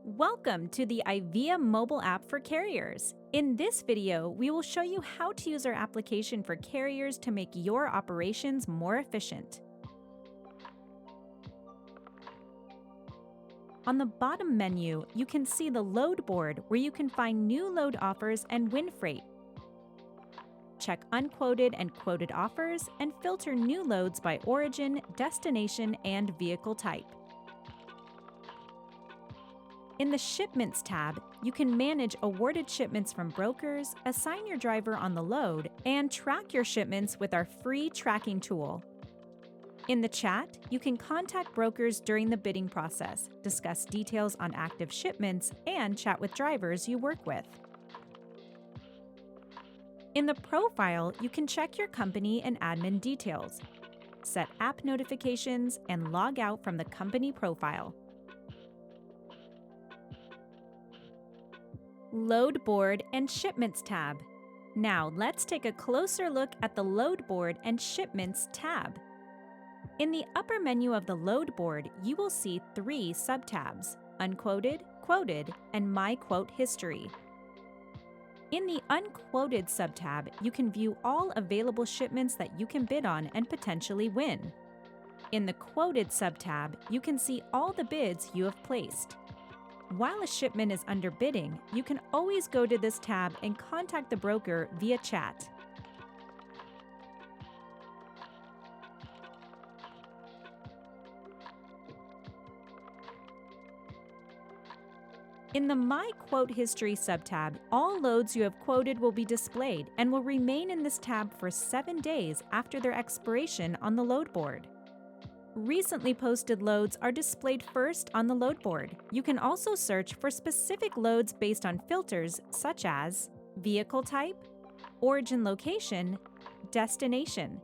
Welcome to the Ivia mobile app for carriers. In this video, we will show you how to use our application for carriers to make your operations more efficient. On the bottom menu, you can see the load board where you can find new load offers and win freight. Check unquoted and quoted offers and filter new loads by origin, destination, and vehicle type. In the Shipments tab, you can manage awarded shipments from brokers, assign your driver on the load, and track your shipments with our free tracking tool. In the chat, you can contact brokers during the bidding process, discuss details on active shipments, and chat with drivers you work with. In the profile, you can check your company and admin details, set app notifications, and log out from the company profile. Load Board and Shipments tab. Now let's take a closer look at the Load Board and Shipments tab. In the upper menu of the Load Board, you will see three subtabs: Unquoted, Quoted, and My Quote History. In the Unquoted subtab, you can view all available shipments that you can bid on and potentially win. In the Quoted subtab, you can see all the bids you have placed. While a shipment is under bidding, you can always go to this tab and contact the broker via chat. In the My Quote History subtab, all loads you have quoted will be displayed and will remain in this tab for 7 days after their expiration on the load board. Recently posted loads are displayed first on the load board. You can also search for specific loads based on filters such as vehicle type, origin location, destination.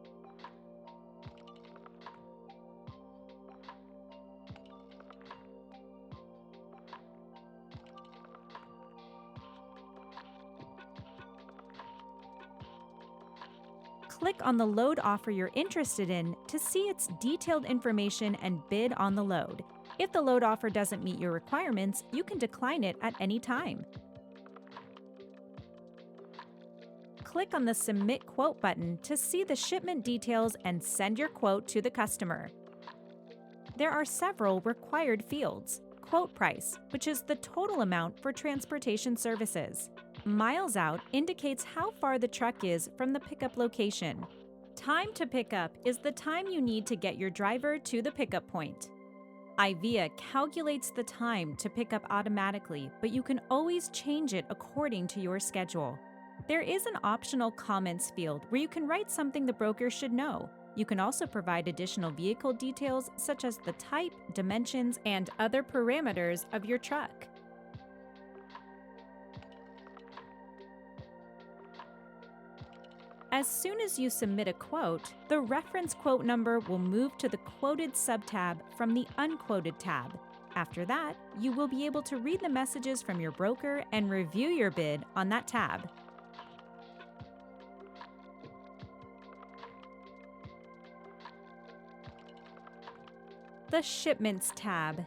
Click on the load offer you're interested in to see its detailed information and bid on the load. If the load offer doesn't meet your requirements, you can decline it at any time. Click on the Submit Quote button to see the shipment details and send your quote to the customer. There are several required fields. Quote price, which is the total amount for transportation services. Miles out indicates how far the truck is from the pickup location. Time to pick up is the time you need to get your driver to the pickup point. Ivia calculates the time to pick up automatically, but you can always change it according to your schedule. There is an optional comments field where you can write something the broker should know. You can also provide additional vehicle details such as the type, dimensions, and other parameters of your truck. As soon as you submit a quote, the reference quote number will move to the Quoted subtab from the Unquoted tab. After that, you will be able to read the messages from your broker and review your bid on that tab. The Shipments tab.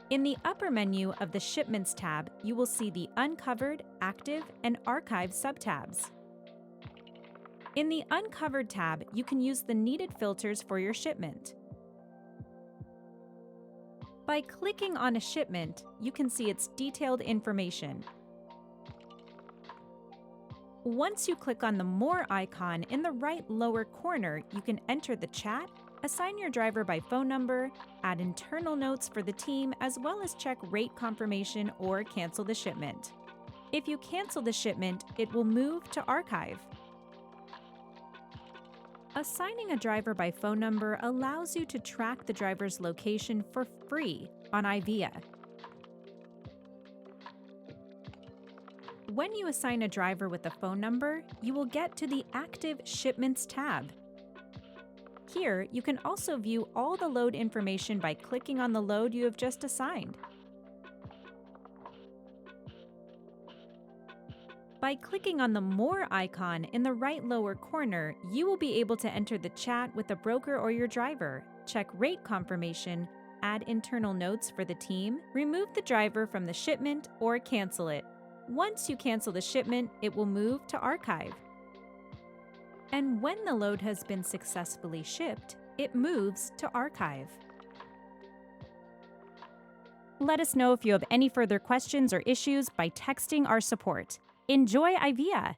In the upper menu of the Shipments tab, you will see the Uncovered, Active, and Archive subtabs. In the Uncovered tab, you can use the needed filters for your shipment. By clicking on a shipment, you can see its detailed information. Once you click on the More icon in the right lower corner, you can enter the chat, assign your driver by phone number, add internal notes for the team, as well as check rate confirmation or cancel the shipment. If you cancel the shipment, it will move to Archive. Assigning a driver by phone number allows you to track the driver's location for free on Ivia. When you assign a driver with a phone number, you will get to the Active Shipments tab. Here, you can also view all the load information by clicking on the load you have just assigned. By clicking on the More icon in the right lower corner, you will be able to enter the chat with a broker or your driver, check rate confirmation, add internal notes for the team, remove the driver from the shipment, or cancel it. Once you cancel the shipment, it will move to archive. And when the load has been successfully shipped, it moves to archive. Let us know if you have any further questions or issues by texting our support. Enjoy Ivia!